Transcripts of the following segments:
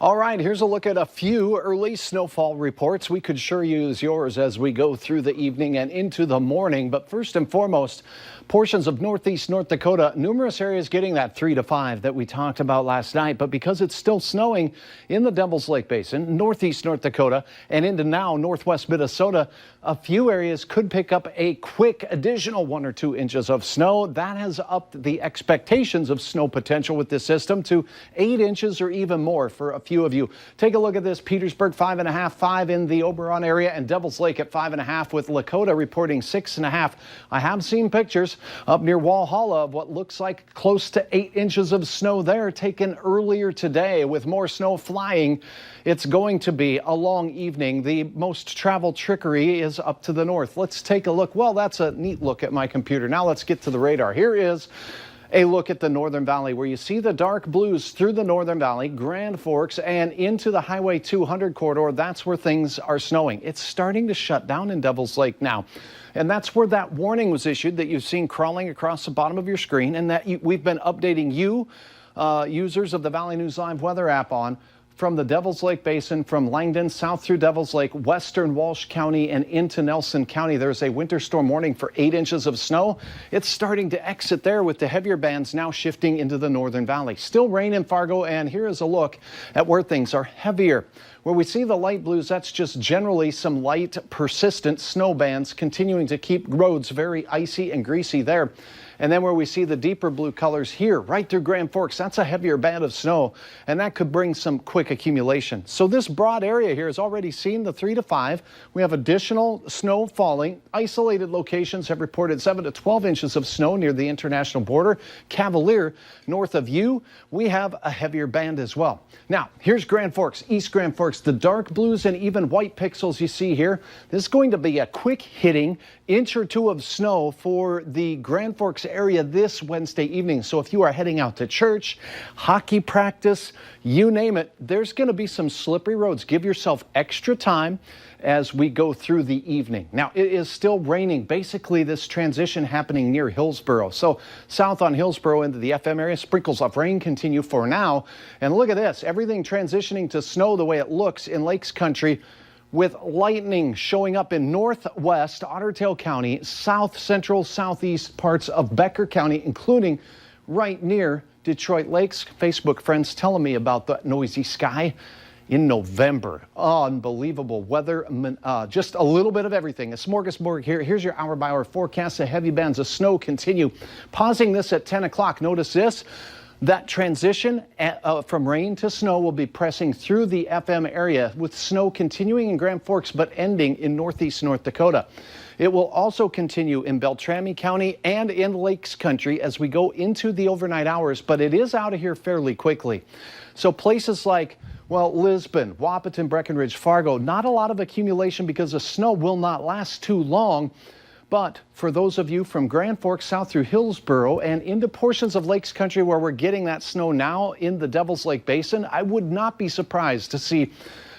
All right, here's a look at a few early snowfall reports. We could sure use yours as we go through the evening and into the morning. But first and foremost, portions of northeast North Dakota, numerous areas getting that 3 to 5 that we talked about last night. But because it's still snowing in the Devil's Lake Basin, northeast North Dakota, and into now northwest Minnesota, a few areas could pick up a quick additional 1 or 2 inches of snow. That has upped the expectations of snow potential with this system to 8 inches or even more for a few of you. Take a look at this. Petersburg 5.5, 5 in the Oberon area, and Devil's Lake at 5.5, with Lakota reporting 6.5. I have seen pictures up near Walhalla of what looks like close to 8 inches of snow there taken earlier today. With more snow flying, it's going to be a long evening. The most traveled trickery is up to the north. Let's take a look. Well, that's a neat look at my computer. Now let's get to the radar. Here is a look at the Northern Valley, where you see the dark blues through the Northern Valley, Grand Forks, and into the Highway 200 corridor. That's where things are snowing. It's starting to shut down in Devil's Lake now. And that's where that warning was issued that you've seen crawling across the bottom of your screen, and that we've been updating you, users of the Valley News Live weather app, on from the Devil's Lake Basin, from Langdon south through Devil's Lake, western Walsh County, and into Nelson County. There's a winter storm warning for 8 inches of snow. It's starting to exit there, with the heavier bands now shifting into the Northern Valley. Still rain in Fargo, and here is a look at where things are heavier. Where we see the light blues, that's just generally some light, persistent snow bands continuing to keep roads very icy and greasy there. And then where we see the deeper blue colors here, right through Grand Forks, that's a heavier band of snow, and that could bring some quick accumulation. So this broad area here has already seen the 3 to 5. We have additional snow falling. Isolated locations have reported 7 to 12 inches of snow near the international border. Cavalier, north of you, we have a heavier band as well. Now, here's Grand Forks, East Grand Forks, the dark blues and even white pixels you see here. This is going to be a quick hitting inch or two of snow for the Grand Forks area this Wednesday evening. So if you are heading out to church, hockey practice, you name it, there's going to be some slippery roads. Give yourself extra time as we go through the evening. Now, it is still raining. Basically, this transition happening near Hillsboro. So south on Hillsboro into the FM area, sprinkles of rain continue for now. And look at this, everything transitioning to snow the way it looks in Lakes Country, with lightning showing up in northwest Otter Tail County, south central, southeast parts of Becker County, including right near Detroit Lakes. Facebook friends telling me about the noisy sky in November. Unbelievable weather, just a little bit of everything. A smorgasbord here. Here's your hour-by-hour forecast. The heavy bands of snow continue. Pausing this at 10 o'clock. Notice this. That transition from rain to snow will be pressing through the FM area, with snow continuing in Grand Forks but ending in northeast North Dakota. It will also continue in Beltrami County and in Lakes Country as we go into the overnight hours, but it is out of here fairly quickly. So places like, well, Lisbon, Wahpeton, Breckenridge, Fargo, not a lot of accumulation because the snow will not last too long. But for those of you from Grand Forks south through Hillsboro and into portions of Lakes Country where we're getting that snow now in the Devil's Lake Basin, I would not be surprised to see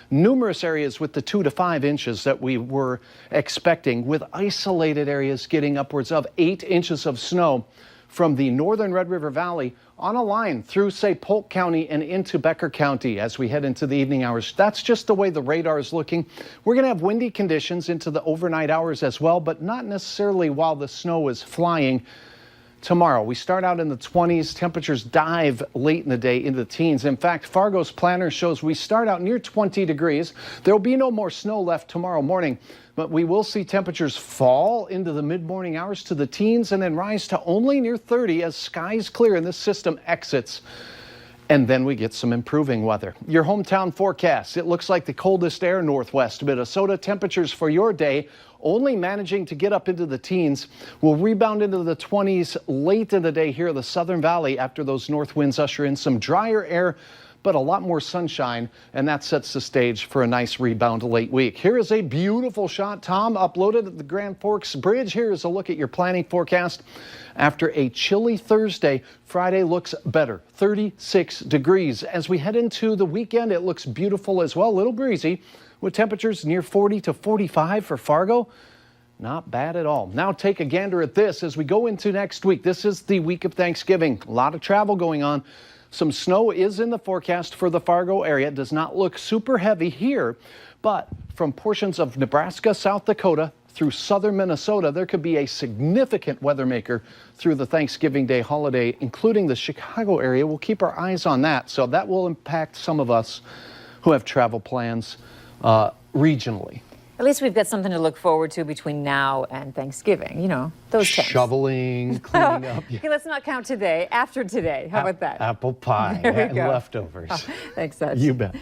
numerous areas with the 2 to 5 inches that we were expecting, with isolated areas getting upwards of 8 inches of snow from the northern Red River Valley on a line through, say, Polk County and into Becker County as we head into the evening hours. That's just the way the radar is looking. We're going to have windy conditions into the overnight hours as well, but not necessarily while the snow is flying. Tomorrow, we start out in the 20s. Temperatures dive late in the day into the teens. In fact, Fargo's planner shows we start out near 20 degrees. There will be no more snow left tomorrow morning, but we will see temperatures fall into the mid-morning hours to the teens and then rise to only near 30 as skies clear and this system exits. And then we get some improving weather. Your hometown forecast. It looks like the coldest air northwest Minnesota. Temperatures for your day only managing to get up into the teens. Will rebound into the 20s late in the day here in the Southern Valley after those north winds usher in some drier air, but a lot more sunshine, and that sets the stage for a nice rebound late week. Here is a beautiful shot Tom uploaded at the Grand Forks Bridge. Here is a look at your planning forecast. After a chilly Thursday, Friday looks better, 36 degrees. As we head into the weekend, it looks beautiful as well, a little breezy, with temperatures near 40 to 45 for Fargo. Not bad at all. Now take a gander at this as we go into next week. This is the week of Thanksgiving. A lot of travel going on. Some snow is in the forecast for the Fargo area. It does not look super heavy here, but from portions of Nebraska, South Dakota, through southern Minnesota, there could be a significant weather maker through the Thanksgiving Day holiday, including the Chicago area. We'll keep our eyes on that. So that will impact some of us who have travel plans regionally. At least we've got something to look forward to between now and Thanksgiving, you know, those things. Shoveling, cleaning up. Okay, let's not count today. After today, how about that? Apple pie and leftovers. Thanks, Seth. You bet.